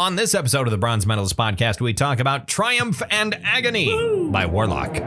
On this episode of the Bronze Metalist podcast, we talk about Triumph and Agony by Warlock.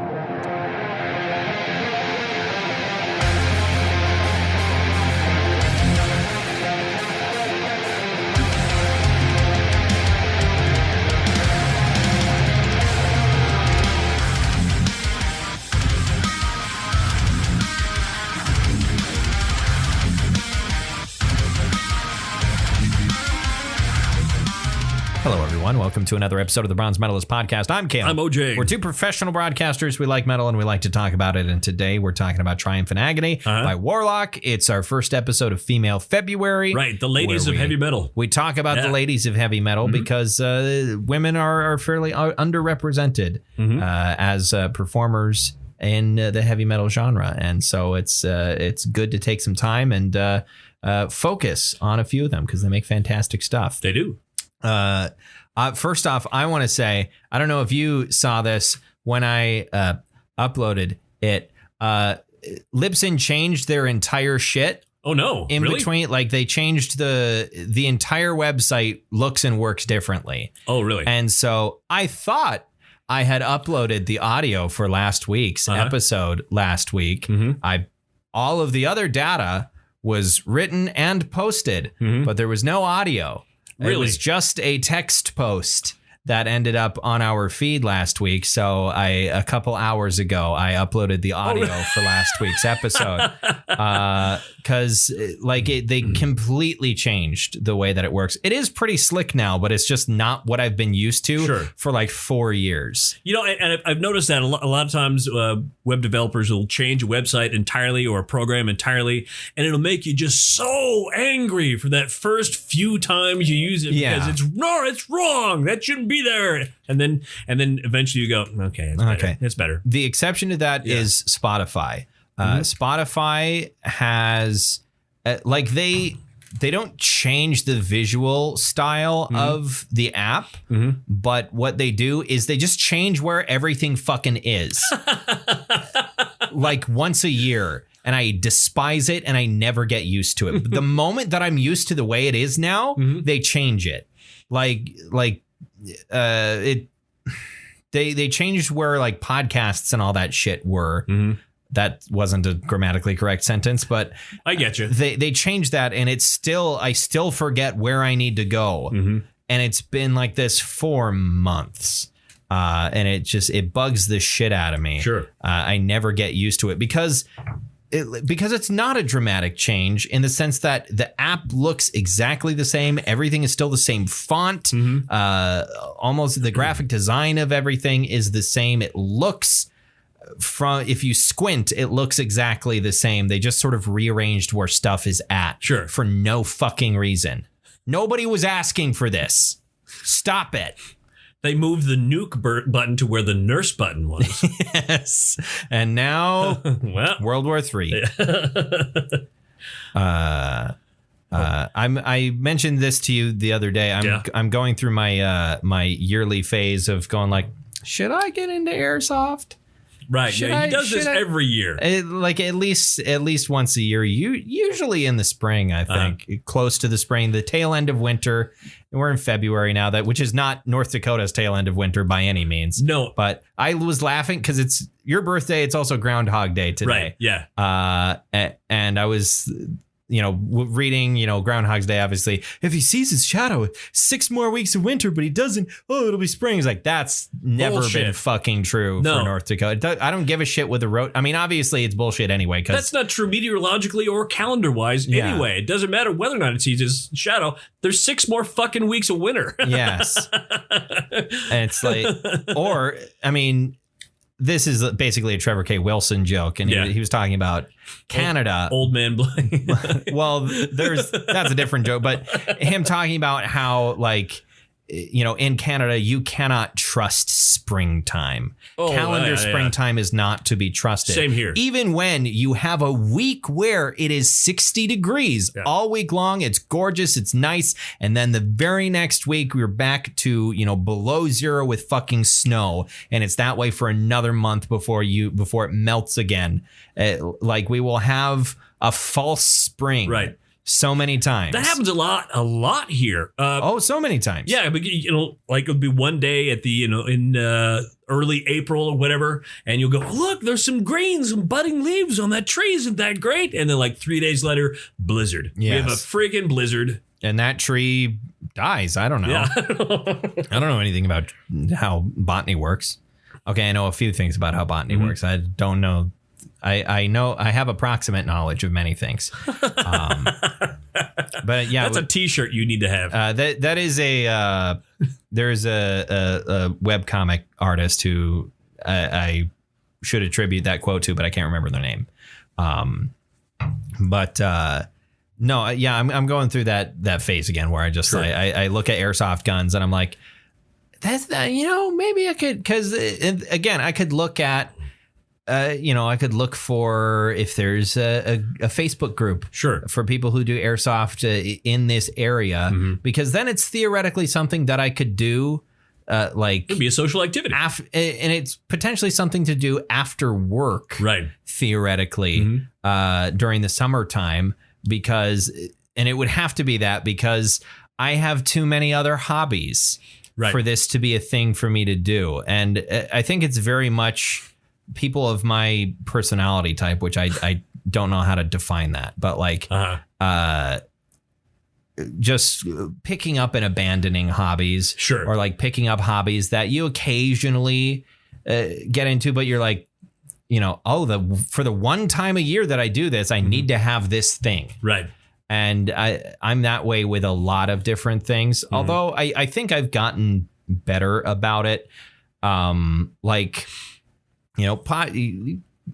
Hello, everyone. Welcome to another episode of the Bronze Metalist podcast. I'm Cam. I'm OJ. We're two professional broadcasters. We like metal and we like to talk about it. And today we're talking about Triumph and Agony by Warlock. It's our first episode of Female February. Right, the ladies of heavy metal. We talk about the ladies of heavy metal because women are fairly underrepresented as performers in the heavy metal genre. And so it's good to take some time and focus on a few of them because they make fantastic stuff. They do. First off, I want to say, I don't know if you saw this when I uploaded it. Libsyn changed their entire shit. Oh no! In between, like they changed the entire website looks and works differently. Oh really? And so I thought I had uploaded the audio for last week's episode last week. All of the other data was written and posted, but there was no audio. It was just a text post that ended up on our feed last week. So a couple hours ago, I uploaded the audio for last week's episode because they completely changed the way that it works. It is pretty slick now, but it's just not what I've been used to for like 4 years. You know, and I've noticed that a lot of times web developers will change a website entirely or a program entirely, and it'll make you just so angry for that first few times you use it because it's wrong. That shouldn't be there. And then eventually you go, okay, it's better. The exception to that is Spotify. Spotify has they don't change the visual style of the app, but what they do is they just change where everything fucking is. Like once a year. And I despise it and I never get used to it. But the moment that I'm used to the way it is now, they change it. They changed where like podcasts and all that shit were. That wasn't a grammatically correct sentence, but I get you. They changed that, and I still forget where I need to go, and it's been like this for months, and it bugs the shit out of me. Sure, I never get used to it because it's not a dramatic change in the sense that the app looks exactly the same. Everything is still the same font. Almost the graphic design of everything is the same. It looks if you squint, it looks exactly the same. They just sort of rearranged where stuff is at for no fucking reason. Nobody was asking for this. Stop it. They moved the nuke button to where the nurse button was. Yes. And now World War III. I mentioned this to you the other day. I'm going through my yearly phase of going like, should I get into airsoft? Right. He does this every year. At least once a year. Usually in the spring, I think. Close to the spring, the tail end of winter. And we're in February now, which is not North Dakota's tail end of winter by any means. No. But I was laughing because it's your birthday. It's also Groundhog Day today. Right. Yeah. And I was reading, Groundhog's Day, obviously, if he sees his shadow, 6 more weeks of winter, but he doesn't, it'll be spring. It's like, that's never been fucking true for North Dakota. I don't give a shit with the road. I mean, obviously it's bullshit anyway. That's not true meteorologically or calendar wise anyway. It doesn't matter whether or not it sees his shadow. There's 6 more fucking weeks of winter. Yes. And it's like, this is basically a Trevor K. Wilson joke, and he was talking about Canada. Old man Blaine. Well, that's a different joke, but him talking about how, in Canada, you cannot trust springtime. Calendar springtime is not to be trusted. Same here. Even when you have a week where it is 60 degrees all week long, it's gorgeous, it's nice, and then the very next week we're back to below zero with fucking snow, and it's that way for another month before it melts again. We will have a false spring. Right. so many times. That happens a lot here. So many times. Yeah, but like it'll be one day at the in early April or whatever, and you'll go, look, there's some green, some budding leaves on that tree. Isn't that great? And then like 3 days later, blizzard. Yes. We have a freaking blizzard, and that tree dies. I don't know. Yeah. I don't know anything about how botany works. Okay, I know a few things about how botany works. I don't know. I know I have approximate knowledge of many things. But yeah, that's a T-shirt you need to have. That is there's a webcomic artist who I should attribute that quote to, but I can't remember their name. I'm going through that phase again where I just I look at airsoft guns and I'm like, that's maybe I could, because again I could look at. I could look for if there's a Facebook group for people who do airsoft in this area, because then it's theoretically something that I could do. It'd be a social activity. And it's potentially something to do after work, right? Theoretically, during the summertime, and it would have to be that because I have too many other hobbies for this to be a thing for me to do. And I think it's very much people of my personality type, which I don't know how to define that, but like just picking up and abandoning hobbies, or like picking up hobbies that you occasionally get into, but you're like, for the one time a year that I do this, I need to have this thing, right? And I'm that way with a lot of different things, although I think I've gotten better about it.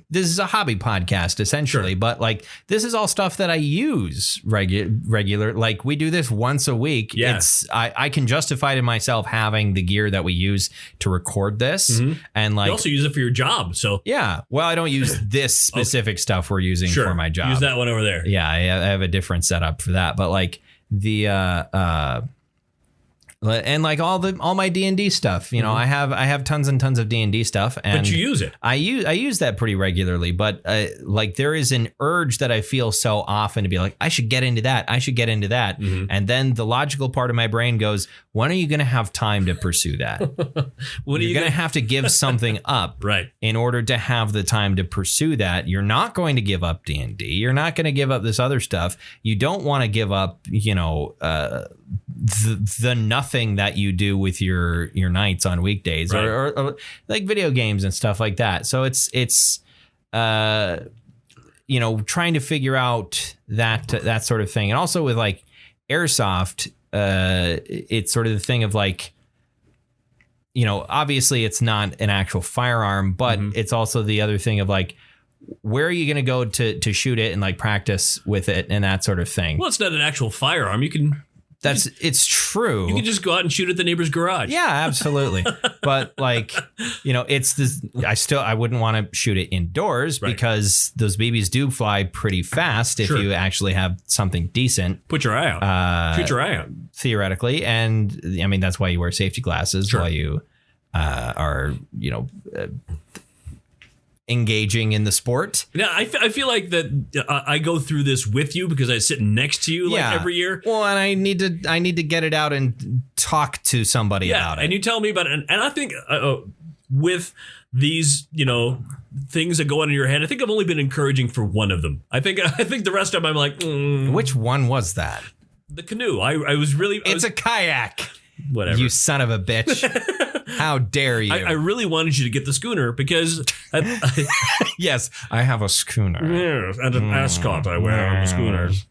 This is a hobby podcast essentially, but like this is all stuff that I use regular. Like we do this once a week. Yeah. I can justify to myself having the gear that we use to record this, and like you also use it for your job. So yeah, well, I don't use this specific stuff we're using for my job. Use that one over there. Yeah, I have a different setup for that, but like the and like all my D&D stuff, I have tons and tons of D&D stuff, and but you use it. I use that pretty regularly, but like there is an urge that I feel so often to be like, I should get into that. And then the logical part of my brain goes, when are you going to have time to pursue that? You're going to have to give something up in order to have the time to pursue that. You're not going to give up D&D. You're not going to give up this other stuff. You don't want to give up, the nothing that you do with your nights on weekdays, or like video games and stuff like that. So it's trying to figure out that sort of thing. And also with like airsoft, it's sort of the thing of like, obviously it's not an actual firearm, but it's also the other thing of like, where are you going to go to shoot it and like practice with it and that sort of thing? Well, it's not an actual firearm. It's true. You can just go out and shoot at the neighbor's garage. Yeah, absolutely. But like, it's this. I wouldn't want to shoot it indoors because those BBs do fly pretty fast if you actually have something decent. Put your eye out. Shoot your eye out. Theoretically, and I mean that's why you wear safety glasses while you are engaging in the sport. Yeah, I feel like that I go through this with you because I sit next to you every year. Well, and I need to get it out and talk to somebody about it. And you tell me about it. And I think with these, things that go on in your head, I think I've only been encouraging for one of them. I think the rest of them I'm like, Which one was that? The canoe. I was really... It's a kayak. Whatever. You son of a bitch. How dare you? I really wanted you to get the schooner because... Yes, I have a schooner. Yes, and an ascot I wear on the schooners.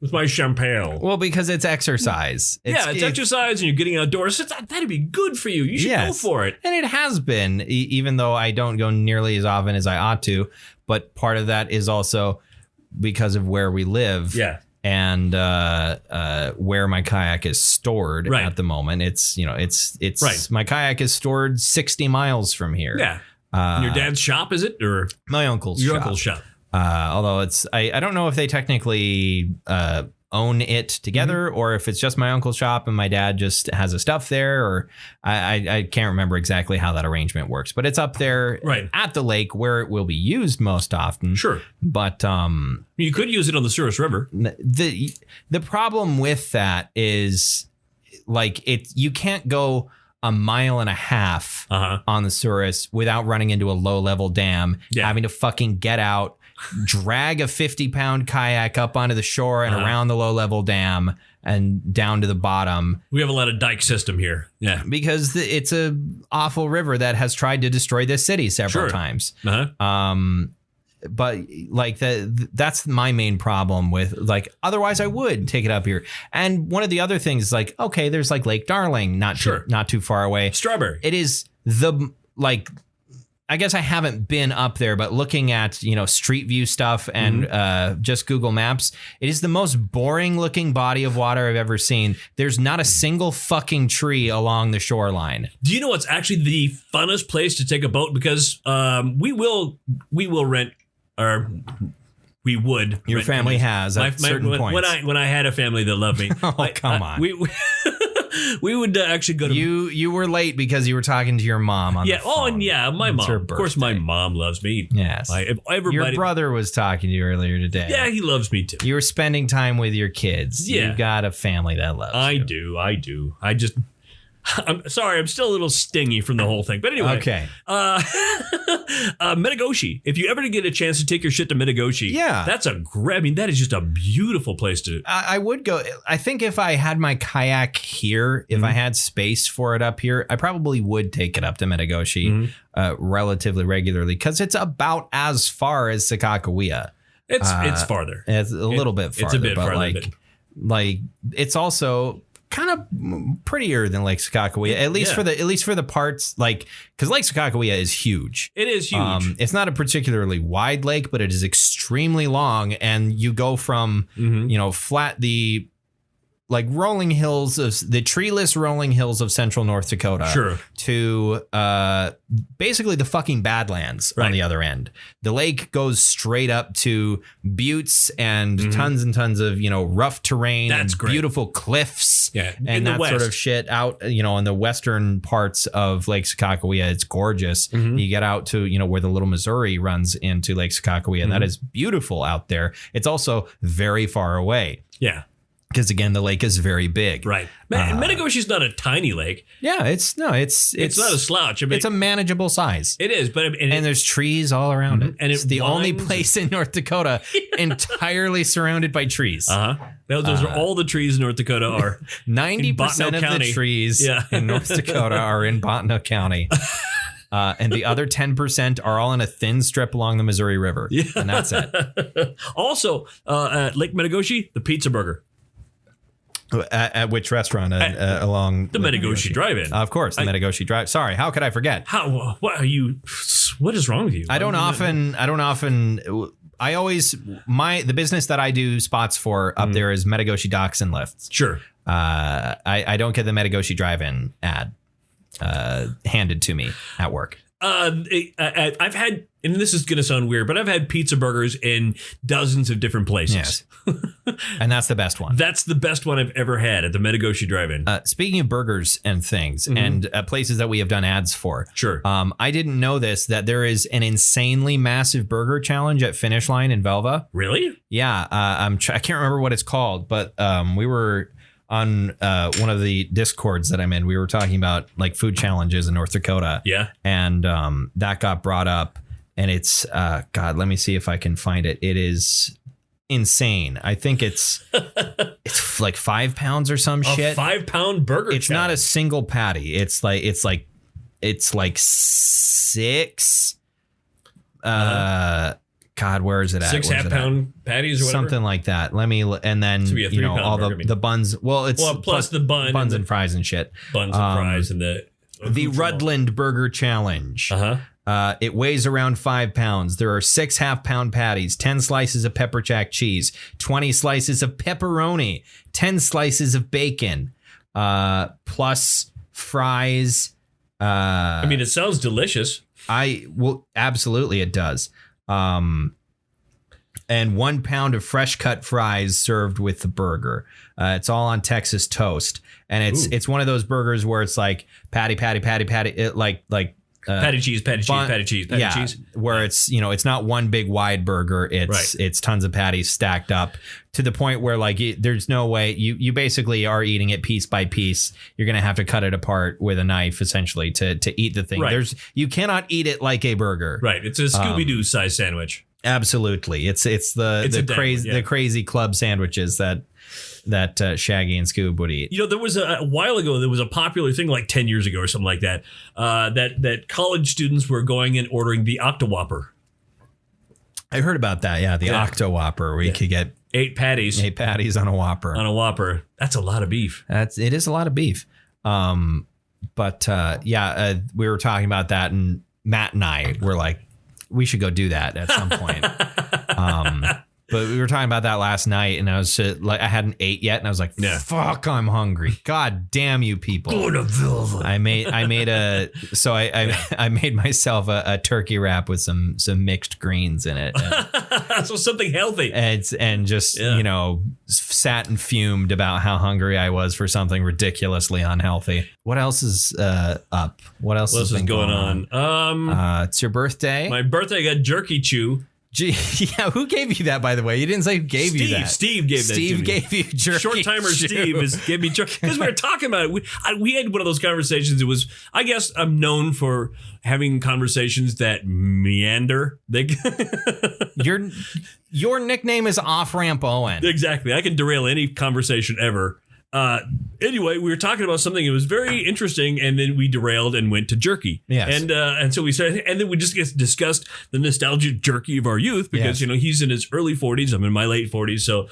With my champagne. Well, because it's exercise. It's exercise and you're getting outdoors. That'd be good for you. You should go for it. And it has been, even though I don't go nearly as often as I ought to. But part of that is also because of where we live. Yeah. And where my kayak is stored at the moment. It's my kayak is stored 60 miles from here. Yeah. In your dad's shop, is it? Or my uncle's shop. Your uncle's shop. Although I don't know if they technically own it together, or if it's just my uncle's shop and my dad just has a stuff there, or I can't remember exactly how that arrangement works, but it's up there at the lake where it will be used most often. Sure. But you could use it on the Souris River. The problem with that is like you can't go a mile and a half on the Souris without running into a low level dam, having to fucking get out, drag a 50-pound kayak up onto the shore and around the low level dam and down to the bottom. We have a lot of dike system here. Yeah. Because it's a awful river that has tried to destroy this city several times. But like that's my main problem with like, otherwise I would take it up here. And one of the other things is like, okay, there's like Lake Darling, not too far away. Strawberry. It is I guess I haven't been up there, but looking at, Street View stuff and just Google Maps, it is the most boring looking body of water I've ever seen. There's not a single fucking tree along the shoreline. Do you know what's actually the funnest place to take a boat? Because we will rent, or we would. Your family has at certain points. When I had a family that loved me. Come on. We would actually go to... You were late because you were talking to your mom on the phone. Oh, and my mom. Of course, my mom loves me. Yes. Your brother was talking to you earlier today. Yeah, he loves me too. You were spending time with your kids. Yeah. You've got a family that loves you. I do. I'm sorry, I'm still a little stingy from the whole thing. But anyway. Okay. Metagoshi. If you ever get a chance to take your shit to Metagoshi, that's that is just a beautiful place to... I would go. I think if I had my kayak here, if I had space for it up here, I probably would take it up to Metagoshi relatively regularly, because it's about as far as Sakakawea. It's farther. It's a little bit farther. It's a bit farther. Like it's also kind of prettier than Lake Sakakawea, at least for the parts, like, because Lake Sakakawea is huge. It is huge. It's not a particularly wide lake, but it is extremely long, and you go from flat rolling hills of the treeless rolling hills of central North Dakota to basically the fucking Badlands on the other end. The lake goes straight up to buttes and tons and tons of, rough terrain. That's and great. Beautiful cliffs and that west. sort of shit out, in the western parts of Lake Sakakawea. It's gorgeous. You get out to, where the Little Missouri runs into Lake Sakakawea. That is beautiful out there. It's also very far away. Yeah. Because again, the lake is very big. Right. Metagoshi's not a tiny lake. Yeah, it's not a slouch. It's a manageable size. It is, but and there's trees all around it. And it's the only place in North Dakota entirely surrounded by trees. Those are all the trees in North Dakota are. 90% of the trees in North Dakota are in Bottineau County. And the other 10% are all in a thin strip along the Missouri River. Yeah. And that's it. Also, at Lake Metagoshi, the pizza burger. At which restaurant along the Metagoshi Drive-In? Of course, the Metagoshi Drive. Sorry, how could I forget? What are you? What is wrong with you? I always the business that I do spots for up there is Metagoshi Docks and Lifts. Sure. I don't get the Metagoshi Drive-In ad handed to me at work. I've had, and this is going to sound weird, but I've had pizza burgers in dozens of different places. Yes. And that's the best one. That's the best one I've ever had at the Metagoshi Drive-In. Speaking of burgers and things and places that we have done ads for. Sure. I didn't know that there is an insanely massive burger challenge at Finish Line in Velva. Really? Yeah. I can't remember what it's called, but we were on one of the Discords that I'm in. We were talking about like food challenges in North Dakota. Yeah. And that got brought up, and it's God, let me see if I can find it. It is insane. I think it's like 5 pounds or some shit. 5 pound burger. It's challenge. not a single patty. It's like 6 God, where is it at? 6 half-pound patties or whatever? Something like that. And then all the buns. Well, it's plus the buns and fries and shit. Buns and fries and the Rutland Burger Challenge. It weighs around 5 pounds. There are 6 half-pound patties, 10 slices of pepper jack cheese, 20 slices of pepperoni, 10 slices of bacon, plus fries. I mean, it sounds delicious. Absolutely it does. and 1 pound of fresh cut fries served with the burger. It's all on Texas toast, and it's one of those burgers where it's like patty, it like patty cheese, cheese. Where it's, it's not one big wide burger. It's tons of patties stacked up to the point where like there's no way you basically are eating it piece by piece. You're going to have to cut it apart with a knife essentially to eat the thing. Right. You cannot eat it like a burger. Right. It's a Scooby-Doo size sandwich. Absolutely. It's the crazy club sandwiches that Shaggy and Scoob would eat. There was a while ago, there was a popular thing like 10 years ago or something like that, that college students were going and ordering the Octowhopper. I heard about that. Yeah. The Octowhopper where you could get 8 patties. 8 patties on a Whopper. That's a lot of beef. It is a lot of beef. We were talking about that, and Matt and I were like, we should go do that at some point. But we were talking about that last night, and I was like, I hadn't ate yet, and I was like, "Fuck, I'm hungry! God damn you people!" I made myself a turkey wrap with some mixed greens in it. So something healthy. And just sat and fumed about how hungry I was for something ridiculously unhealthy. What else is up? What else is going on? It's your birthday. My birthday. I got jerky chew. Yeah, who gave you that, by the way? You didn't say who gave you that. Steve gave that to me. Steve gave you jerky. Short-timer Steve gave me jerky. Because we were talking about it. We had one of those conversations. It was, I guess I'm known for having conversations that meander. Your nickname is Off-Ramp Owen. Exactly. I can derail any conversation ever. Anyway, we were talking about something that was very interesting, and then we derailed and went to jerky. Yes. And so we started, and then we just discussed the nostalgic jerky of our youth because, he's in his early 40s. I'm in my late 40s. So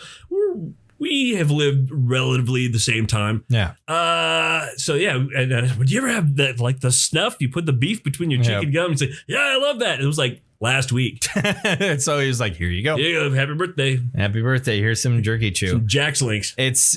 we have lived relatively the same time. Yeah. And would you ever have that, like the snuff? You put the beef between your chicken gums and say, yeah, I love that. It was like last week. So he was like, here you go. Yeah, happy birthday. Happy birthday. Here's some jerky chew. Some Jack's Links. It's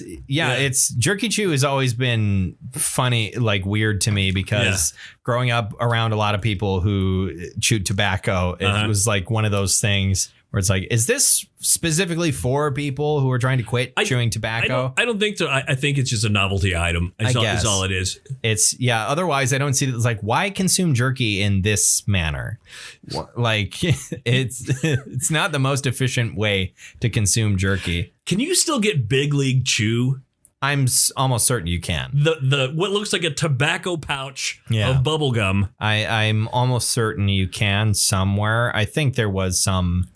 jerky chew has always been funny, like weird to me because growing up around a lot of people who chewed tobacco, it was like one of those things where it's like, is this specifically for people who are trying to quit chewing tobacco? I don't think so. I think it's just a novelty item. Is all it is. Otherwise I don't see it. It's like, why consume jerky in this manner? Like it's not the most efficient way to consume jerky. Can you still get Big League Chew? I'm almost certain you can. The what looks like a tobacco pouch of bubble gum. I'm almost certain you can somewhere. I think there was some.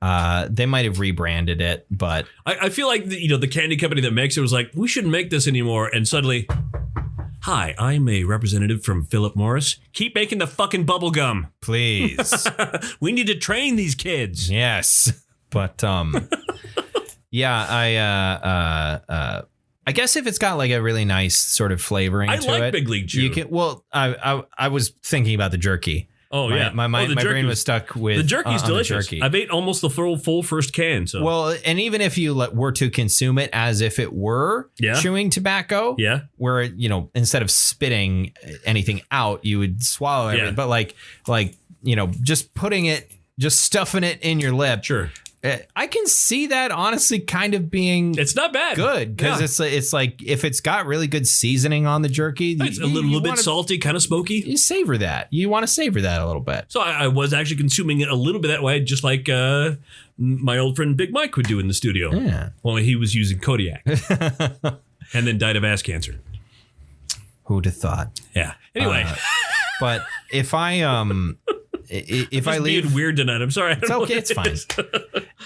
They might have rebranded it, but I feel like the candy company that makes it was like, we shouldn't make this anymore, and suddenly, hi, I'm a representative from Philip Morris. Keep making the fucking bubble gum, please. We need to train these kids. Yes, but I guess if it's got like a really nice sort of flavoring to it, I like Big League Chew. You can. Well, I was thinking about the jerky. Oh, yeah. My brain was stuck with the jerky's delicious. Jerky. I've ate almost the full first can. So well, and even if you were to consume it as if it were chewing tobacco, where instead of spitting anything out, you would swallow it. But like just stuffing it in your lip. Sure. I can see that honestly kind of being it's not bad good because it's like if it's got really good seasoning on the jerky, it's a little bit salty, kind of smoky. You savor that. You want to savor that a little bit. So I was actually consuming it a little bit that way, just like my old friend Big Mike would do in the studio. Yeah. Well, he was using Kodiak and then died of ass cancer. Who'd have thought? Yeah. Anyway, but if I leave being weird tonight, I'm sorry. It's okay. It's fine.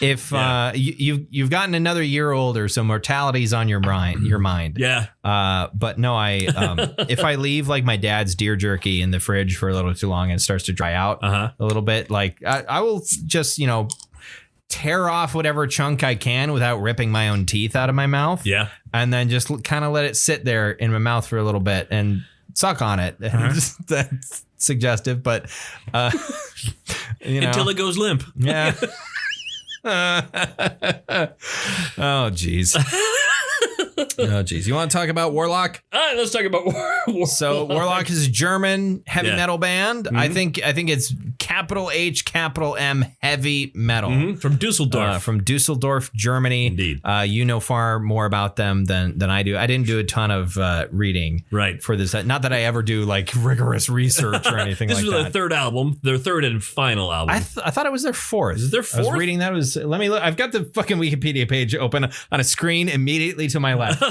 If you've gotten another year older, so mortality's on your mind. Yeah. But no, if I leave like my dad's deer jerky in the fridge for a little too long and it starts to dry out a little bit, like I will just tear off whatever chunk I can without ripping my own teeth out of my mouth. Yeah. And then just kind of let it sit there in my mouth for a little bit and suck on it. That's suggestive, but until it goes limp. Yeah. Oh geez. You want to talk about Warlock? All right, let's talk about Warlock. So Warlock is a German heavy metal band. I think it's capital H, capital M, heavy metal. From Dusseldorf. From Dusseldorf, Germany. Indeed. You know far more about them than I do. I didn't do a ton of reading for this. Not that I ever do like rigorous research or anything like that. This was their third album, their third and final album. I thought it was their fourth. Is it their fourth? I was reading that. Let me look. I've got the fucking Wikipedia page open on a screen immediately to my left.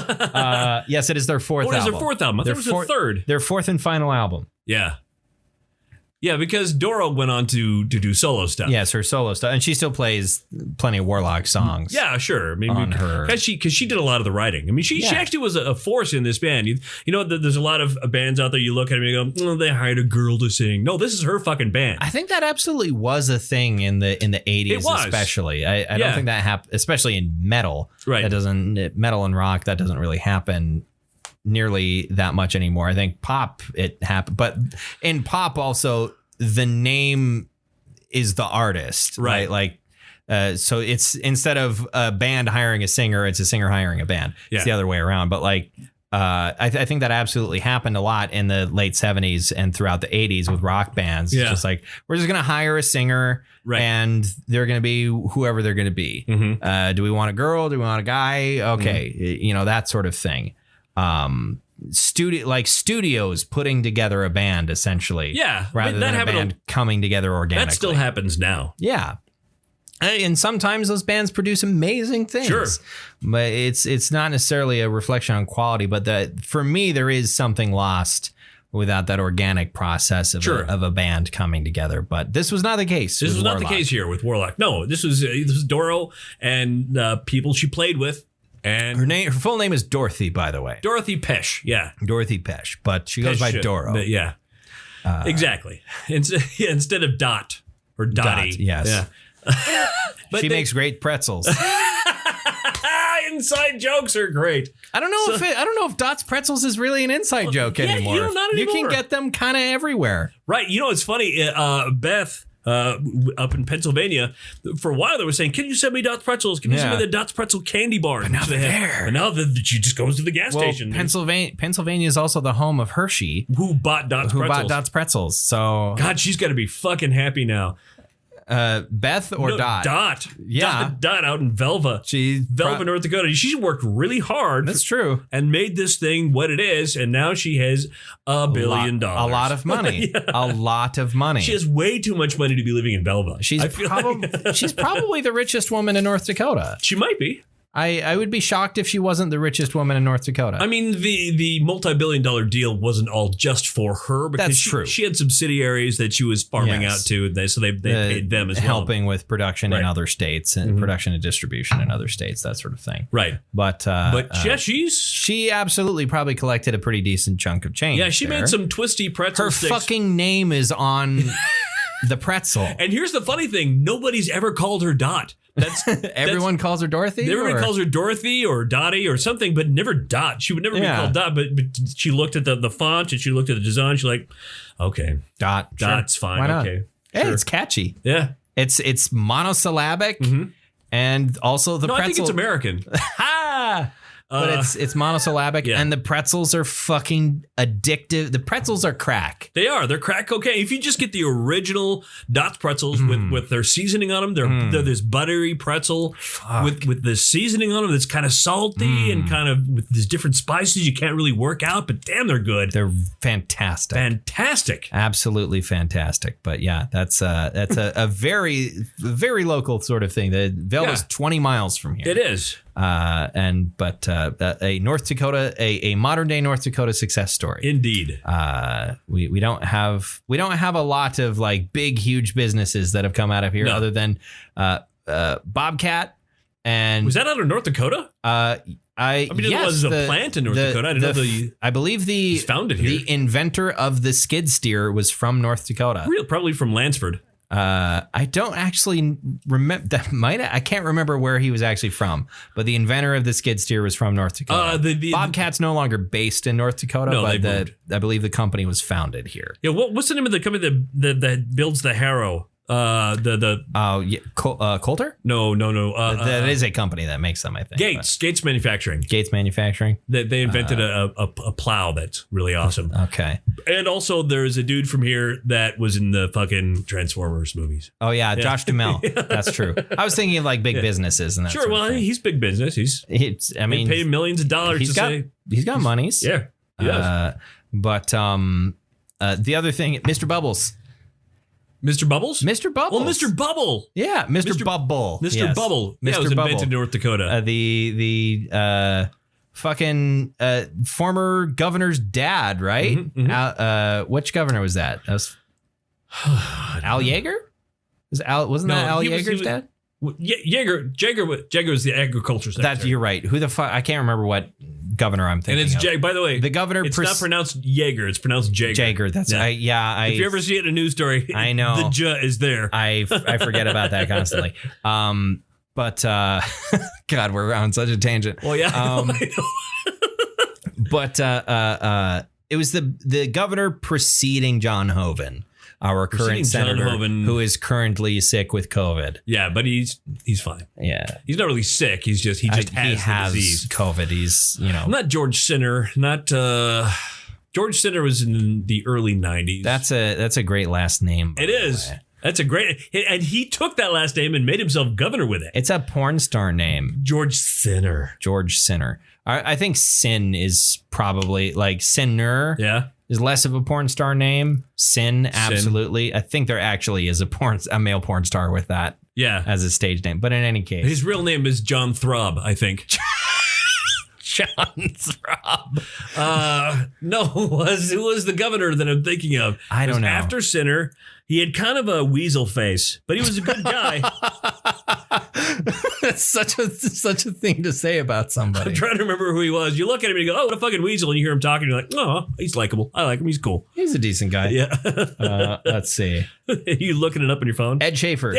Yes, it is their fourth album. It is their fourth album. I thought it was their third. Their fourth and final album. Yeah. Yeah, because Dora went on to do solo stuff. Yes, her solo stuff. And she still plays plenty of Warlock songs. Yeah, sure. I mean, on her. Because she did a lot of the writing. I mean, she actually was a force in this band. You know, there's a lot of bands out there you look at them and you go, they hired a girl to sing. No, this is her fucking band. I think that absolutely was a thing in the 80s, especially. I don't think that happened, especially in metal. Right. Metal and rock, that doesn't really happen nearly that much anymore. I think pop, it happened, but in pop also the name is the artist, right? Like, so it's instead of a band hiring a singer, it's a singer hiring a band. It's the other way around. But like, I think that absolutely happened a lot in the late 70s and throughout the 80s with rock bands. It's just like, we're just going to hire a singer and they're going to be whoever they're going to be. Do we want a girl? Do we want a guy? Okay. You know, that sort of thing. Studios putting together a band essentially, rather than a band coming together organically. That still happens now. Yeah, and sometimes those bands produce amazing things. Sure, but it's not necessarily a reflection on quality. But for me, there is something lost without that organic process of a band coming together. But this was not the case. This was not the case here with Warlock. No, this was Doro and people she played with. And her full name is Dorothy, by the way. Dorothy Pesh, yeah. Dorothy Pesh, but she goes by Doro. Yeah, exactly. Instead of Dot or Dottie. Dot, yes. Yeah. But she makes great pretzels. Inside jokes are great. I don't know if Dot's Pretzels is really an inside joke anymore. Not anymore. You can get them kind of everywhere. Right. You know, it's funny. Beth. Up in Pennsylvania, for a while they were saying, "Can you send me Dot's Pretzels? Can you send me the Dot's Pretzel candy bar?" But now they're there. And now she just goes to the gas station. Pennsylvania is also the home of Hershey, who bought Dot's Pretzels. So God, she's got to be fucking happy now. Beth or Dot? Dot. Yeah. Dot out in Velva, North Dakota. She worked really hard. That's true. And made this thing what it is. And now she has $1 billion. A lot of money. A lot of money. She has way too much money to be living in Velva. She's probably the richest woman in North Dakota. She might be. I would be shocked if she wasn't the richest woman in North Dakota. I mean, the multi-billion-dollar deal wasn't all just for her, because that's true. She had subsidiaries that she was farming out to, so they paid them as well. Helping with production in other states and production and distribution in other states, that sort of thing. Right. But she absolutely probably collected a pretty decent chunk of change. Yeah, she made some twisty pretzel sticks. Her fucking name is on the pretzel. And here's the funny thing. Nobody's ever called her Dot. Everyone calls her Dorothy? Everybody calls her Dorothy or Dottie or something, but never Dot. She would never be called Dot, but she looked at the font and she looked at the design. She's like, okay. Dot's fine. Why not? Okay. Hey, it's catchy. Yeah. It's monosyllabic and also the pretzel. I think it's American. Ha! But it's monosyllabic, and the pretzels are fucking addictive. The pretzels are crack. They are. They're crack cocaine. If you just get the original Dot's pretzels with their seasoning on them, they're this buttery pretzel with the seasoning on them that's kind of salty and kind of with these different spices you can't really work out, but damn, they're good. They're fantastic. Fantastic. Absolutely fantastic. But yeah, that's a very, very local sort of thing. The Velva's 20 miles from here. It is. A North Dakota, a modern day North Dakota success story. Indeed. We don't have a lot of like big, huge businesses that have come out of here other than Bobcat. And was that out of North Dakota? It was a plant in North Dakota. I didn't know I believe the founded here. The inventor of the skid steer was from North Dakota. Probably from Lansford. I don't actually remember. I can't remember where he was actually from, but the inventor of the skid steer was from North Dakota. Bobcat's no longer based in North Dakota, but I believe the company was founded here. Yeah, what's the name of the company that builds the Harrow? Coulter? No. That is a company that makes them, I think. Gates Manufacturing. Gates Manufacturing. They invented a plow that's really awesome. Okay. And also there's a dude from here that was in the fucking Transformers movies. Oh yeah, Josh Duhamel. That's true. I was thinking of like big businesses and that. Sure. Well, he's big business. They pay millions of dollars he's got monies. Yeah. He does. But the other thing, Mr. Bubbles. Mr. Bubbles? Mr. Bubbles. Well, Mr. Bubble. Yeah, Mr. Bubble. Mr. Yes. Bubble. Mr. Yeah, it was Bubble. invented in North Dakota. The fucking former governor's dad, right? Which governor was that? That was Al Yeager? Wasn't that Al Yeager's dad? Jaeger was the agriculture secretary. You're right. Who the fuck? I can't remember what governor I'm thinking. And it's of. By the way, the governor. It's not pronounced Jaeger. It's pronounced Jaeger. Jaeger. That's if you ever see it in a news story, I know the J is there. I forget about that constantly. But God, we're on such a tangent. Well, yeah. But it was the governor preceding John Hoeven. Our current senator, who is currently sick with COVID. Yeah, but he's fine. Yeah, he's not really sick. He has the disease. COVID. He's not George Sinner. Not George Sinner was in the early 90s. That's a great last name. It is. That's a great, and he took that last name and made himself governor with it. It's a porn star name. George Sinner. I think Sin is probably like Sinner. Yeah. Is less of a porn star name. Sin, absolutely. I think there actually is a male porn star with that. Yeah. As a stage name. But in any case. His real name is John Throb, I think. John Throb. No, who was the governor that I'm thinking of? I don't know. After Sinner, he had kind of a weasel face, but he was a good guy. That's such a thing to say about somebody. I'm trying to remember who he was. You look at him and you go, "Oh, what a fucking weasel!" And you hear him talking, you're like, "Oh, he's likable. I like him. He's cool. He's a decent guy." Yeah. Let's see. You looking it up on your phone? Ed Schaefer.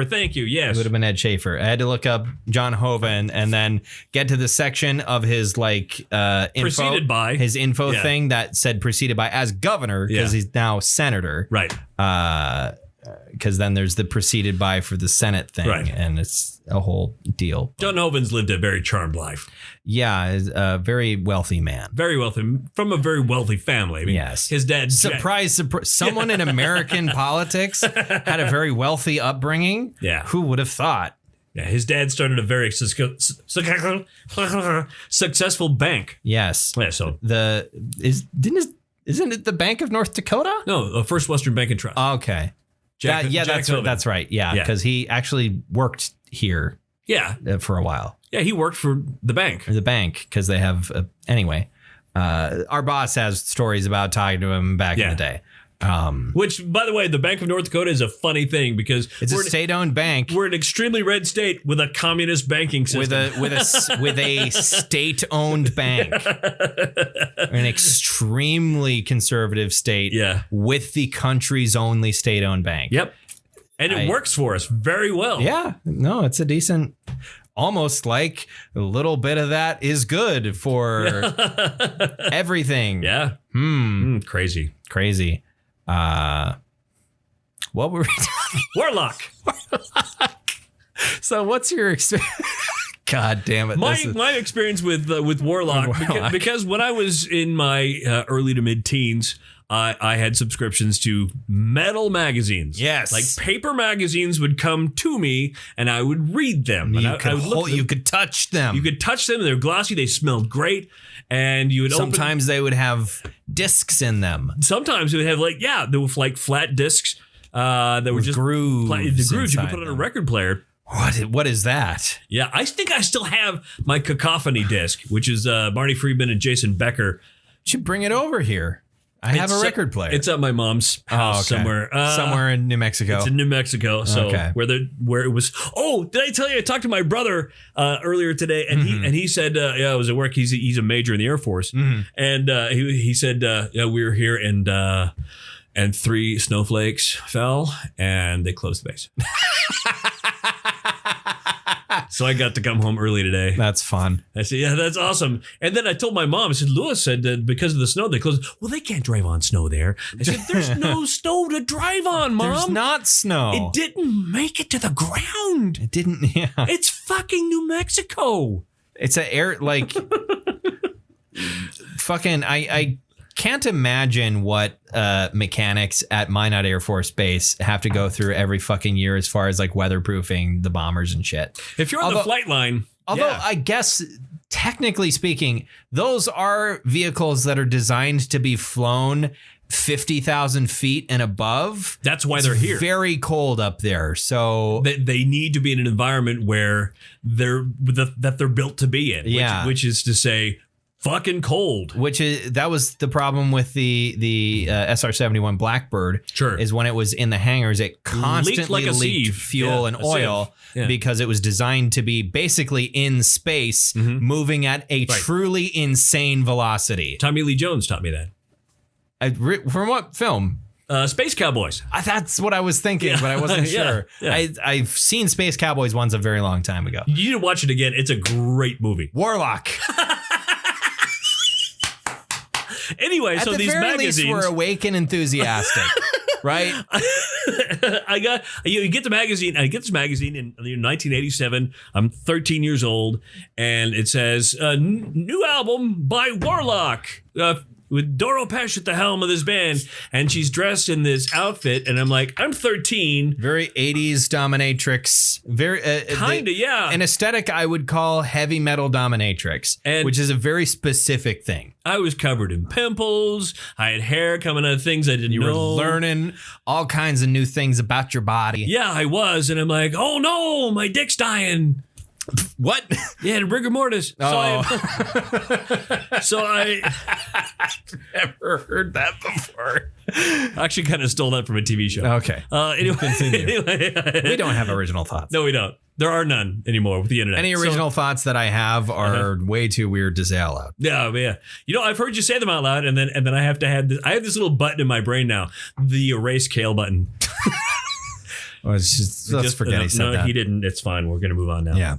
Thank you. Yes. It would have been Ed Schaefer. I had to look up John Hoeven and then get to the section of his preceded by his info thing that said preceded by as governor because he's now senator. Right. Because then there's the preceded by for the Senate thing, and it's a whole deal. John Hoeven's lived a very charmed life. Yeah, is a very wealthy man. Very wealthy, from a very wealthy family. I mean, yes. His dad... Surprise. Someone in American politics had a very wealthy upbringing. Yeah. Who would have thought? Yeah, his dad started a very successful bank. Yes. Yeah, so... Isn't it the Bank of North Dakota? No, the First Western Bank and Trust. Okay. That's right. Yeah, because he actually worked here. Yeah, for a while. Yeah, he worked for the bank. Because they have anyway. Our boss has stories about talking to him back in the day. Which, by the way, the Bank of North Dakota is a funny thing because it's a state-owned bank. We're an extremely red state with a communist banking system. With a state-owned bank, an extremely conservative state. Yeah. With the country's only state-owned bank. Yep, and it works for us very well. Yeah, no, it's a decent. Almost like a little bit of that is good for everything. Yeah. Crazy. What were we talking? Warlock. So what's your experience? God damn it. My experience with Warlock. Because when I was in my early to mid teens, I had subscriptions to metal magazines. Yes. Like paper magazines would come to me and I would read them. You could touch them. You could touch them. They're glossy. They smelled great. And you would sometimes they would have discs in them. Sometimes it would have they were like flat discs that were just grooves. The grooves you could put on a record player. What is that? Yeah, I think I still have my Cacophony disc, which is Marty Friedman and Jason Becker. You should bring it over here. I have a record player. It's at my mom's house somewhere. Somewhere in New Mexico. It's in New Mexico. So where it was. Oh, did I tell you? I talked to my brother earlier today, and he said, I was at work. He's a major in the Air Force, and he said, we were here and 3 snowflakes fell and they closed the base. So I got to come home early today. That's fun. I said, yeah, that's awesome. And then I told my mom, I said, Lewis said that because of the snow, they closed. Well, they can't drive on snow there. I said, there's no snow to drive on, Mom. There's not snow. It didn't make it to the ground. It didn't, yeah. It's fucking New Mexico. It's a air, like, fucking, I can't imagine what mechanics at Minot Air Force Base have to go through every fucking year as far as like weatherproofing the bombers and shit. If you're on the flight line. Although I guess technically speaking, those are vehicles that are designed to be flown 50,000 feet and above. That's why they're here. Very cold up there. So they need to be in an environment where they're built to be in. Which is to say, fucking cold. That was the problem with the SR-71 Blackbird. Sure. Is when it was in the hangars, it constantly leaked fuel and oil because it was designed to be basically in space, moving at a truly insane velocity. Tommy Lee Jones taught me that. From what film? Space Cowboys. That's what I was thinking, but I wasn't sure. Yeah. I've seen Space Cowboys once a very long time ago. You need to watch it again. It's a great movie. Warlock. Anyway, so these magazines, least we're awake and enthusiastic, right? You get the magazine. I get this magazine in 1987. I'm 13 years old, and it says new album by Warlock. With Doro Pesch at the helm of this band, and she's dressed in this outfit, and I'm like, I'm 13. Very 80s dominatrix. Very yeah. An aesthetic I would call heavy metal dominatrix, which is a very specific thing. I was covered in pimples. I had hair coming out of things I didn't know. You were learning all kinds of new things about your body. Yeah, I was, and I'm like, oh no, my dick's dying. What? Yeah, rigor mortis. Oh. So I never heard that before. I actually kind of stole that from a TV show. Okay. Anyway, we don't have original thoughts. No, we don't. There are none anymore with the internet. Any original thoughts that I have are way too weird to say out loud. Yeah. You know, I've heard you say them out loud, and then I have to have this. I have this little button in my brain now, the erase Kale button. Let's forget he said that. No, he didn't. It's fine. We're going to move on now. Yeah.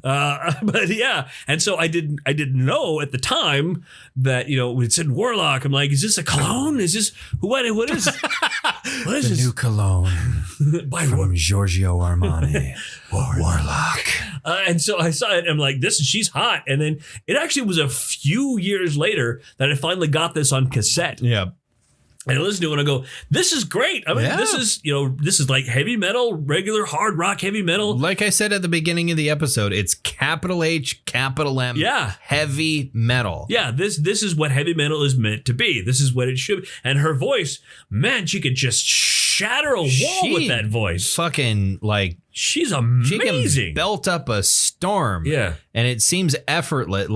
But yeah. And so I didn't know at the time that, when it said Warlock, I'm like, is this a cologne? Is this, what is what is this? New cologne from Giorgio Armani. Warlock. And so I saw it and I'm like, she's hot. And then it actually was a few years later that I finally got this on cassette. Yeah. And I listen to it and I go, this is great. I mean, this is like heavy metal, regular hard rock heavy metal. Like I said at the beginning of the episode, it's capital H, capital M, heavy metal. Yeah, this is what heavy metal is meant to be. This is what it should be. And her voice, man, she could just shatter a wall with that voice. Fucking she's amazing. She can belt up a storm. Yeah. And it seems effortless,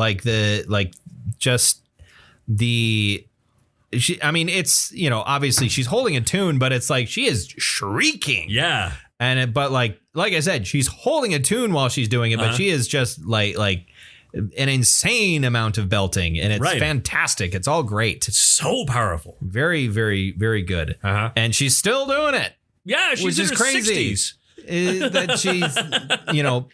it's, obviously she's holding a tune, but it's like she is shrieking. Yeah. And but like I said, she's holding a tune while she's doing it, but she is just like an insane amount of belting, and it's fantastic. It's all great. It's so powerful. Very, very, very good. And she's still doing it. Yeah, she's in her crazy. 60s. That she's,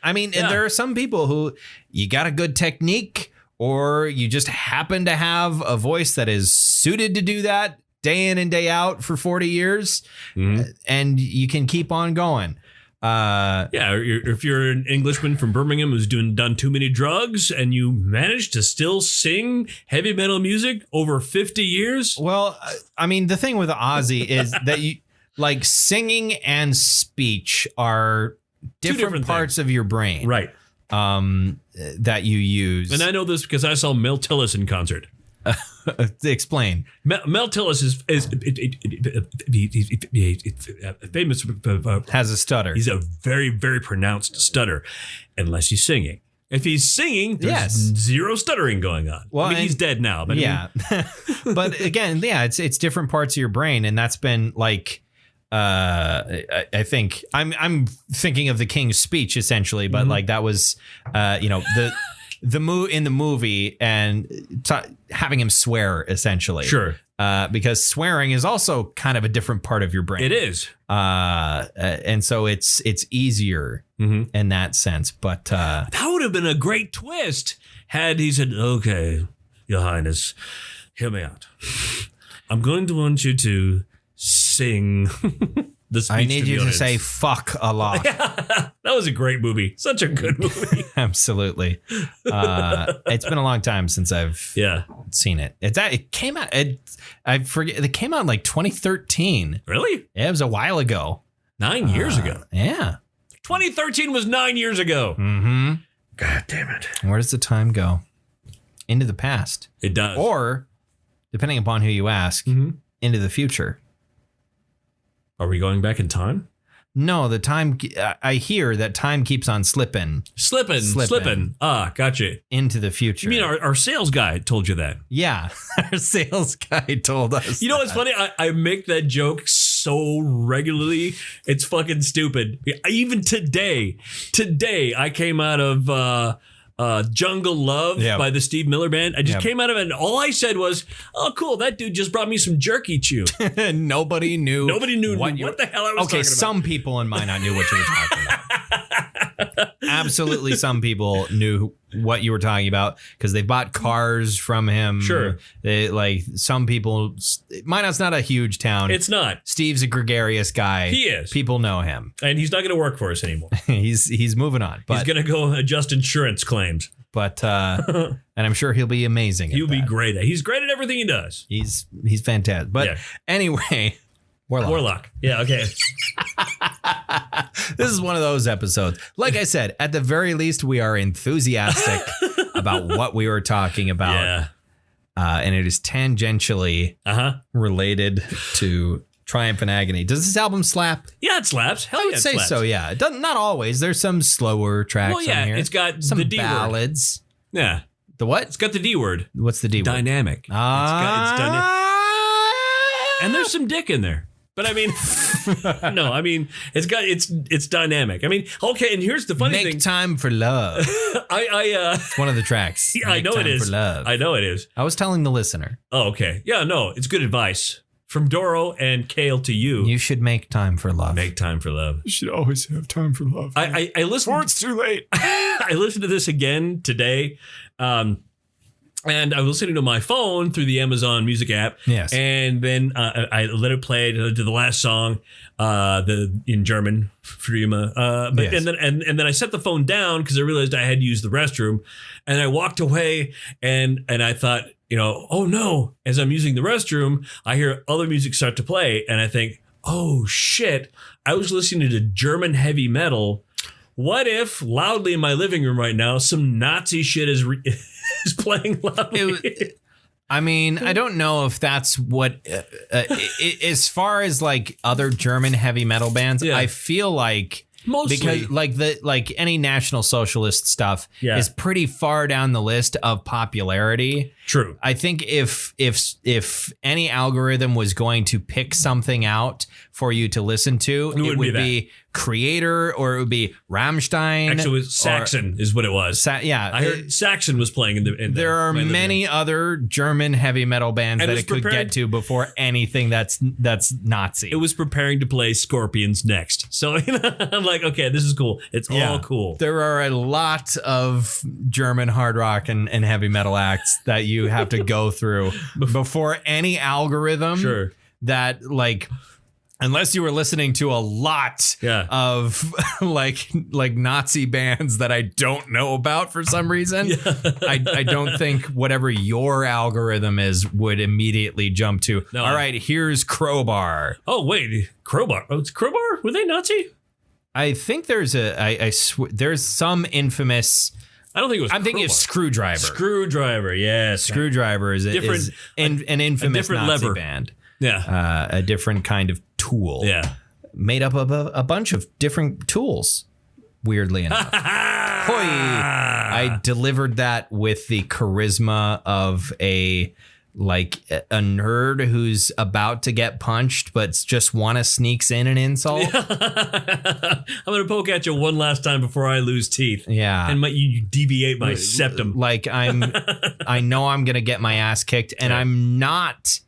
and there are some people who you got a good technique, or you just happen to have a voice that is suited to do that day in and day out for 40 years, and you can keep on going. If you're an Englishman from Birmingham who's done too many drugs and you manage to still sing heavy metal music over 50 years. Well, the thing with Ozzy is that you singing and speech are different parts of your brain. Right. That you use. And I know this because I saw Metalist in concert. Explain. Metalist is famous. Has a stutter. He's a very, very pronounced stutter, unless he's singing. If he's singing, there's zero stuttering going on. Well, he's dead now. But but again, it's different parts of your brain, and that's been I think I'm thinking of the King's Speech essentially, but that was in the movie and having him swear essentially. Sure. Because swearing is also kind of a different part of your brain. It is. And so it's easier in that sense. But that would have been a great twist had he said, "Okay, Your Highness, hear me out. I'm going to want you to sing the speech. I need to the you to audience." say fuck a lot. That was a great movie. Such a good movie. Absolutely. It's been a long time since I've seen it. It came out. I forget. It came out in like 2013. Really? Yeah, it was a while ago. 9 years ago. Yeah. 2013 was 9 years ago. Mm-hmm. God damn it. Where does the time go? Into the past. It does. Or, depending upon who you ask, into the future. Are we going back in time? No, the time. I hear that time keeps on slipping. Slipping. Ah, gotcha. Into the future. You mean our sales guy told you that? Yeah, our sales guy told us. You know what's funny? I make that joke so regularly. It's fucking stupid. Even today I came out of Jungle Love by the Steve Miller Band. I just came out of it and all I said was, "Oh, cool, that dude just brought me some jerky chew." Nobody knew what the hell I was talking about. Okay, some people in mine I knew what you were talking about. Absolutely, some people knew what you were talking about because they bought cars from him. Sure. Some people, Minot's not a huge town. It's not. Steve's a gregarious guy. He is. People know him. And he's not going to work for us anymore. He's moving on. But, he's going to go adjust insurance claims. But, and I'm sure he'll be amazing. He'll be great. He's great at everything he does. He's fantastic. But anyway, Warlock. Yeah, okay. This is one of those episodes. Like I said, at the very least, we are enthusiastic about what we were talking about. Yeah. And it is tangentially related to Triumph and Agony. Does this album slap? Yeah, it slaps. Hell I would say so, yeah. It doesn't, not always. There's some slower tracks on here. It's got some the D ballads. Word. Yeah. The what? It's got the D word. What's the D word? Dynamic. It's dynamic. And there's some dick in there. But I mean, no, I mean, it's dynamic. I mean, okay, and here's the funny thing. Make Time for Love. It's one of the tracks. Yeah, I know it is. I know it is. I was telling the listener. Oh, okay. Yeah, no, it's good advice. From Doro and Kale to you. You should make time for love. Make time for love. You should always have time for love. I listened. Before it's too late. I listened to this again today. And I was listening to my phone through the Amazon Music app. Yes. And then I let it play to the last song, in German, Friema. Yes. And then I set the phone down because I realized I had to use the restroom. And I walked away and I thought, oh no, as I'm using the restroom, I hear other music start to play. And I think, oh shit, I was listening to German heavy metal. What if loudly in my living room right now, some Nazi shit is playing loudly? I mean, I don't know if that's what, as far as like other German heavy metal bands, I feel like mostly because like any National Socialist stuff is pretty far down the list of popularity. True. I think if any algorithm was going to pick something out for you to listen to, it would be Creator or it would be Rammstein. Actually, it was Saxon is what it was. I heard Saxon was playing in there are many other German heavy metal bands that it could get to before anything that's Nazi. It was preparing to play Scorpions next. So I'm like, okay, this is cool. It's all cool. There are a lot of German hard rock and heavy metal acts that you have to go through before any algorithm that like, unless you were listening to a lot of like Nazi bands that I don't know about for some reason, I don't think whatever your algorithm is would immediately jump to. No. All right, here's Crowbar. Oh wait, Crowbar. Oh, it's Crowbar. Were they Nazi? I think there's there's some infamous. I don't think it was. I'm thinking of Screwdriver. Screwdriver, yes. Screwdriver is an infamous Nazi band. Yeah, a different kind of tool. Yeah, made up of a bunch of different tools. Weirdly enough, I delivered that with the charisma of a like a nerd who's about to get punched but just sneaks in an insult. I'm gonna poke at you one last time before I lose teeth. Yeah, and you deviate my septum. Like I know I'm gonna get my ass kicked, and I'm not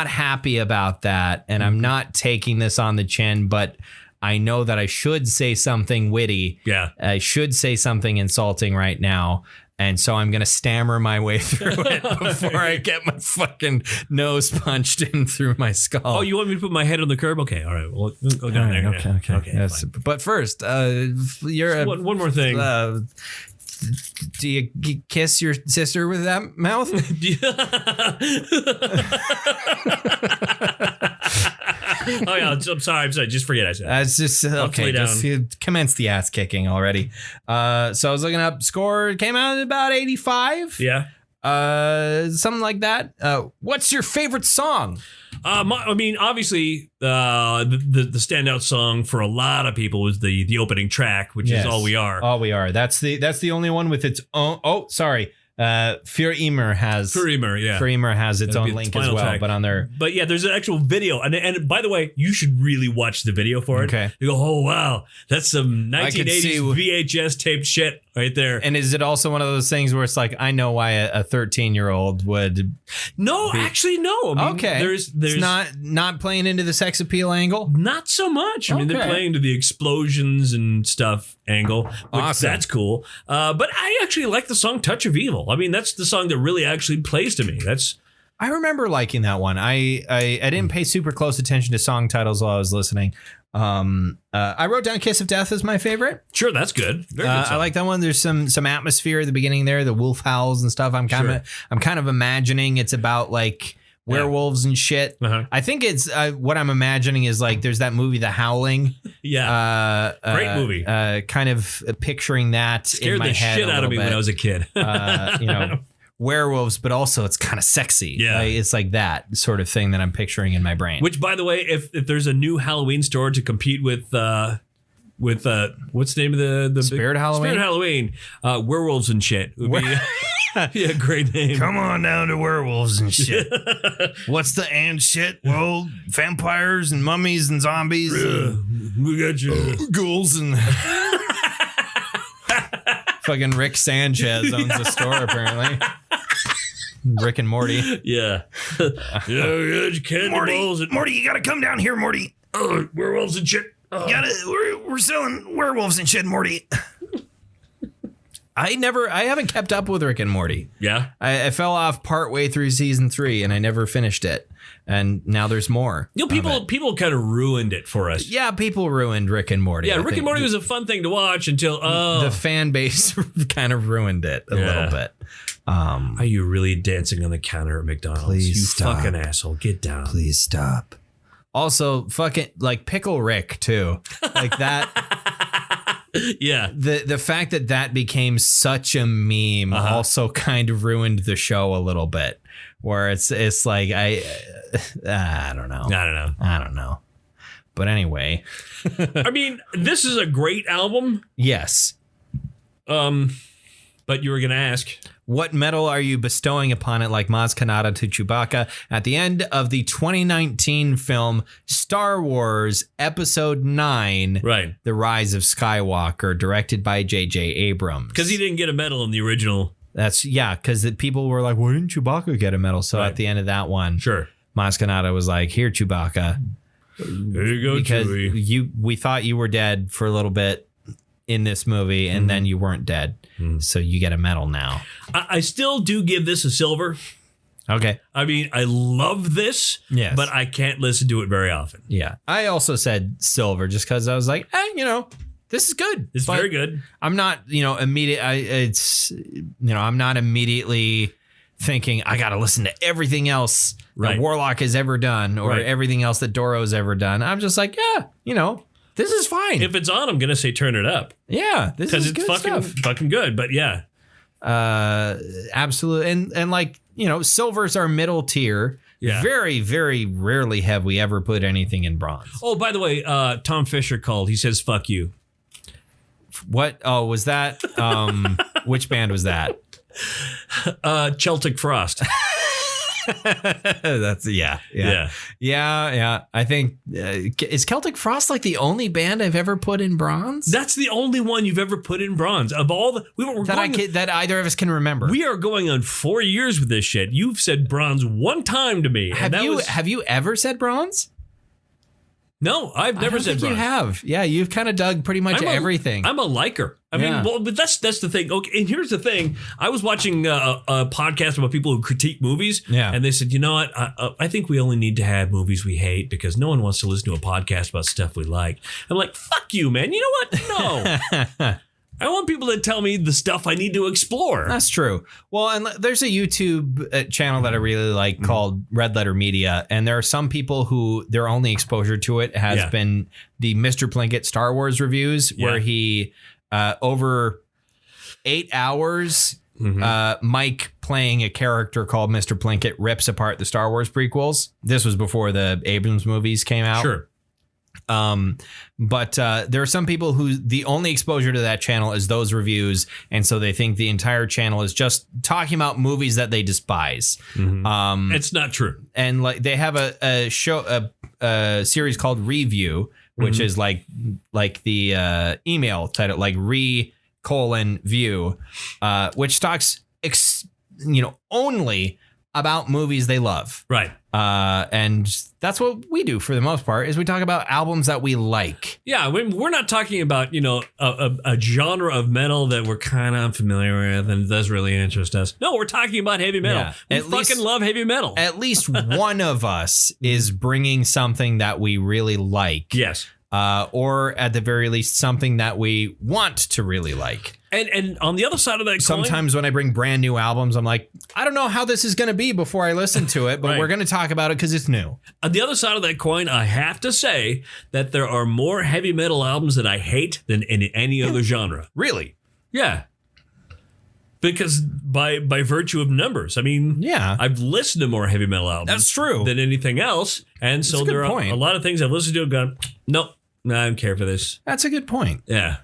happy about that, and I'm not taking this on the chin, but I know that I should say something witty. Yeah, I should say something insulting right now. And so I'm going to stammer my way through it before I get my fucking nose punched in through my skull. Oh, you want me to put my head on the curb? Okay, all right. Well, go down there. Okay. Yes. But first, you're one more thing. Do you kiss your sister with that mouth? Oh yeah, I'm sorry. Just forget I said that. It's just okay. Just commence the ass kicking already. So I was looking up score. It came out at about 85. Yeah. Something like that. What's your favorite song? Obviously, the standout song for a lot of people was the opening track, which is All We Are. All We Are. That's the only one with its own. Oh, sorry. Für immer has its own link as well, track. But on their. But yeah, there's an actual video, and by the way, you should really watch the video for it. Okay. You go, oh wow, that's some 1980s VHS taped shit right there. And is it also one of those things where it's like, I know why a 13-year-old would? No, actually, no. Okay. There's not playing into the sex appeal angle. Not so much. I mean, they're playing to the explosions and stuff angle, which awesome. That's cool. But I actually like the song "Touch of Evil." I mean, that's the song that really actually plays to me. I remember liking that one. I didn't pay super close attention to song titles while I was listening. I wrote down "Kiss of Death" as my favorite. Sure, that's good. Very good song. I like that one. There's some atmosphere at the beginning there, the wolf howls and stuff. I'm kind of imagining it's about like werewolves and shit. Uh-huh. I think it's what I'm imagining is like there's that movie The Howling. Yeah, great movie. Kind of picturing that scared in my head the shit out of me when I was a kid. Werewolves, but also it's kind of sexy. Yeah, it's like that sort of thing that I'm picturing in my brain. Which, by the way, if there's a new Halloween store to compete with what's the name of the Spirit Halloween? Spirit Halloween, werewolves and shit would be. Yeah, great name. Come on down to werewolves and shit. What's the and shit? Well, vampires and mummies and zombies. We got you. Ghouls and fucking Rick Sanchez owns the store apparently. Rick and Morty. Yeah. Morty, you gotta come down here, Morty. Oh, werewolves and shit. We're selling werewolves and shit, Morty. I haven't kept up with Rick and Morty. Yeah. I fell off partway through season 3 and I never finished it. And now there's more. People kind of ruined it for us. Yeah, people ruined Rick and Morty. Yeah, Rick and Morty was a fun thing to watch until the fan base kind of ruined it a little bit. Are you really dancing on the counter at McDonald's? Please stop. Fucking asshole. Get down. Please stop. Also, fucking like Pickle Rick too. Like that. Yeah. The fact that became such a meme also kind of ruined the show a little bit. Where it's like I don't know. I don't know. But anyway. I mean, this is a great album. Yes. But you were going to ask. What medal are you bestowing upon it like Maz Kanata to Chewbacca at the end of the 2019 film Star Wars Episode 9, right? The Rise of Skywalker, directed by J.J. Abrams? Because he didn't get a medal in the original. Because the people were like, why didn't Chewbacca get a medal? So at the end of that one, sure, Maz Kanata was like, here, Chewbacca. There you go, because Chewie. We thought you were dead for a little bit in this movie, and then you weren't dead. So you get a medal now. I still do give this a silver. Okay. I mean, I love this, but I can't listen to it very often. Yeah. I also said silver just because I was like, this is good. It's very good. I'm not, I'm not immediately thinking I got to listen to everything else that Warlock has ever done or everything else that Doro's ever done. I'm just like, this is fine. If it's on, I'm going to say turn it up. Yeah, this is good stuff. Because it's fucking good, but yeah. Absolutely. And like, silvers are middle tier. Yeah. Very, very rarely have we ever put anything in bronze. Oh, by the way, Tom Fisher called. He says, fuck you. What? Oh, was that? Which band was that? Celtic Frost. That's yeah. I think is Celtic Frost like the only band I've ever put in bronze? That's the only one you've ever put in bronze of all the that either of us can remember. We are going on 4 years with this shit. You've said bronze one time to me. Have you ever said bronze? No, I've never said bronze. You have. Yeah, you've kind of dug pretty much everything. I'm a liker. I mean, well, but that's the thing. Okay, and here's the thing. I was watching a podcast about people who critique movies, and they said, you know what? I think we only need to have movies we hate because no one wants to listen to a podcast about stuff we like. I'm like, fuck you, man. You know what? No. I want people to tell me the stuff I need to explore. That's true. Well, and there's a YouTube channel that I really like called Red Letter Media. And there are some people who their only exposure to it has been the Mr. Plinkett Star Wars reviews, where he, over 8 hours, Mike playing a character called Mr. Plinkett rips apart the Star Wars prequels. This was before the Abrams movies came out. Sure. But there are some people who the only exposure to that channel is those reviews, and so they think the entire channel is just talking about movies that they despise. It's not true. And like they have a show, a series called Review, which is like the email title, like re:\view, which talks only about movies they love. Right. And that's what we do for the most part, is we talk about albums that we like. Yeah, we're not talking about, a genre of metal that we're kind of familiar with and does really interest us. No, we're talking about heavy metal. Yeah. We fucking love heavy metal. At least one of us is bringing something that we really like. Yes. Or at the very least, something that we want to really like. And on the other side of that coin, sometimes when I bring brand new albums, I'm like, I don't know how this is going to be before I listen to it, but we're going to talk about it because it's new. On the other side of that coin, I have to say that there are more heavy metal albums that I hate than in any other genre. Really? Yeah. Because by virtue of numbers, I mean, I've listened to more heavy metal albums. That's true. Than anything else. And so there are a lot of things I've listened to and gone, nope, I don't care for this. That's a good point. Yeah.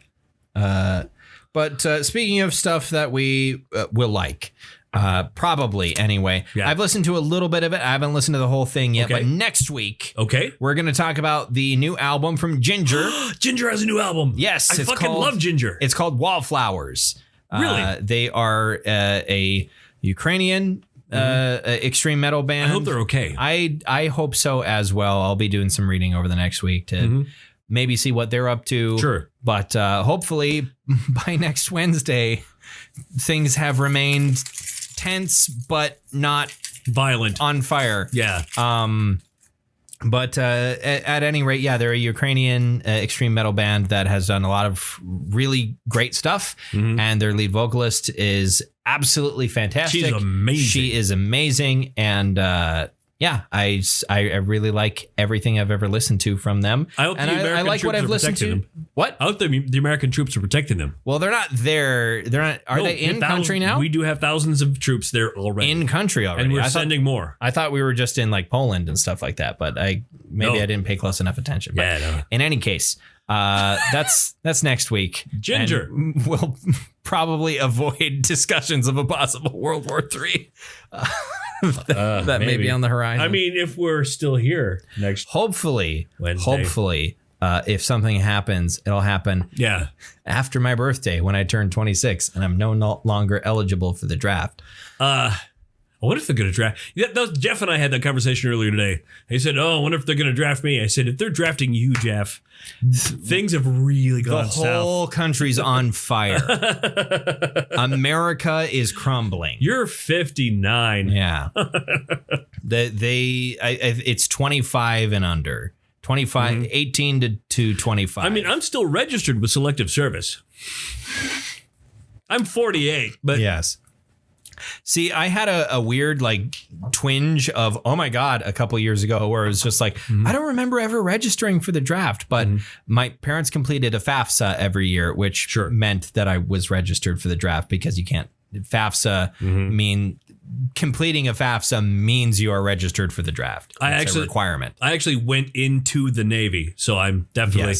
But speaking of stuff that we will like, probably anyway, I've listened to a little bit of it. I haven't listened to the whole thing yet, but next week, we're going to talk about the new album from Ginger. Ginger has a new album. Yes. I fucking love Ginger. It's called Wildflowers. Really? They are a Ukrainian extreme metal band. I hope they're okay. I hope so as well. I'll be doing some reading over the next week to maybe see what they're up to. Sure. But hopefully by next Wednesday, things have remained tense but not violent, on fire. Yeah. But at any rate, they're a Ukrainian extreme metal band that has done a lot of really great stuff. And their lead vocalist is absolutely fantastic. She's amazing. She is amazing. And I really like everything I've ever listened to from them. I hope I like what I've listened to. Them. What? I hope the American troops are protecting them. Well, they're not there. They're not. Are they in country now? We do have thousands of troops there already. In country already. And we're sending more. I thought we were just in like Poland and stuff like that, but I didn't pay close enough attention. But in any case, that's next week. Ginger. And we'll probably avoid discussions of a possible World War III. that may be on the horizon. I mean, if we're still here next Hopefully, if something happens, it'll happen after my birthday when I turn 26 and I'm no longer eligible for the draft. I wonder if they're going to draft. Jeff and I had that conversation earlier today. He said, I wonder if they're going to draft me. I said, if they're drafting you, Jeff, things have really gone south. The whole country's on fire. America is crumbling. You're 59. Yeah. It's 25 and under. 25, 18 to 25. I mean, I'm still registered with Selective Service. I'm 48, but yes. See, I had a weird like twinge of, oh my God, a couple years ago where it was just like, I don't remember ever registering for the draft, but my parents completed a FAFSA every year, which meant that I was registered for the draft because you can't. FAFSA completing a FAFSA means you are registered for the draft. It's a requirement. I actually went into the Navy, so I'm definitely,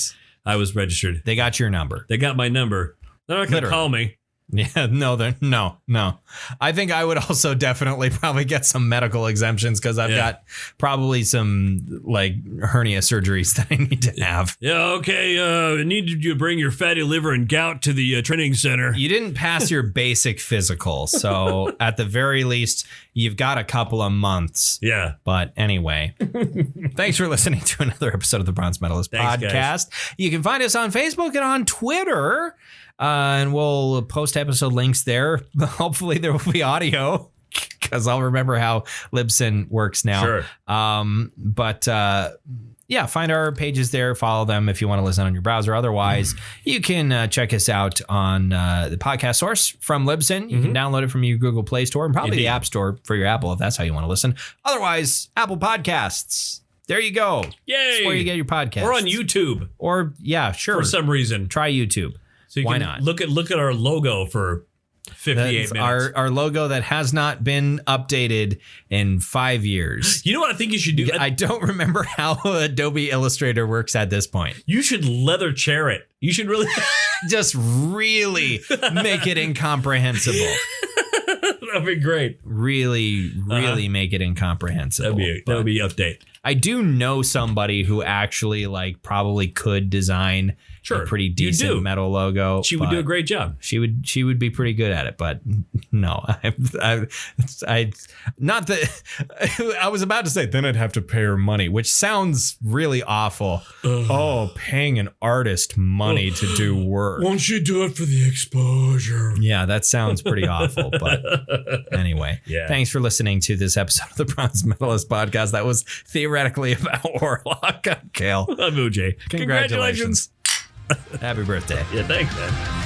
I was registered. They got your number. They got my number. They're not going to call me. Yeah, no. I think I would also definitely probably get some medical exemptions because I've got probably some like hernia surgeries that I need to have. Yeah, okay. I need you to bring your fatty liver and gout to the training center. You didn't pass your basic physical, so at the very least, you've got a couple of months. Yeah. But anyway, thanks for listening to another episode of the Bronze Medalist Podcast. Guys. You can find us on Facebook and on Twitter. And we'll post episode links there. Hopefully there will be audio because I'll remember how Libsyn works now. Sure. Yeah, find our pages there. Follow them if you want to listen on your browser. Otherwise, you can check us out on the podcast source from Libsyn. You can download it from your Google Play Store and probably the App Store for your Apple if that's how you want to listen. Otherwise, Apple Podcasts. There you go. Yay. That's where you get your podcast. Or on YouTube. Or, yeah, sure. For some reason. Try YouTube. So you Why can not? Look at our logo for 58 minutes. Our logo that has not been updated in 5 years. You know what I think you should do? I don't remember how Adobe Illustrator works at this point. You should leather chair it. You should really just really make it incomprehensible. That'd be great. Really make it incomprehensible. That would be update. I do know somebody who actually like probably could design a pretty decent metal logo. She would do a great job. She would be pretty good at it, but no, I not that I was about to say then I'd have to pay her money, which sounds really awful. Oh, paying an artist money to do work. Won't you do it for the exposure? Yeah, that sounds pretty awful. But anyway, thanks for listening to this episode of the Bronze Medalist Podcast. That was theoretically about Warlock. Kale. I'm OJ. Congratulations. Happy birthday. Yeah, thanks, man.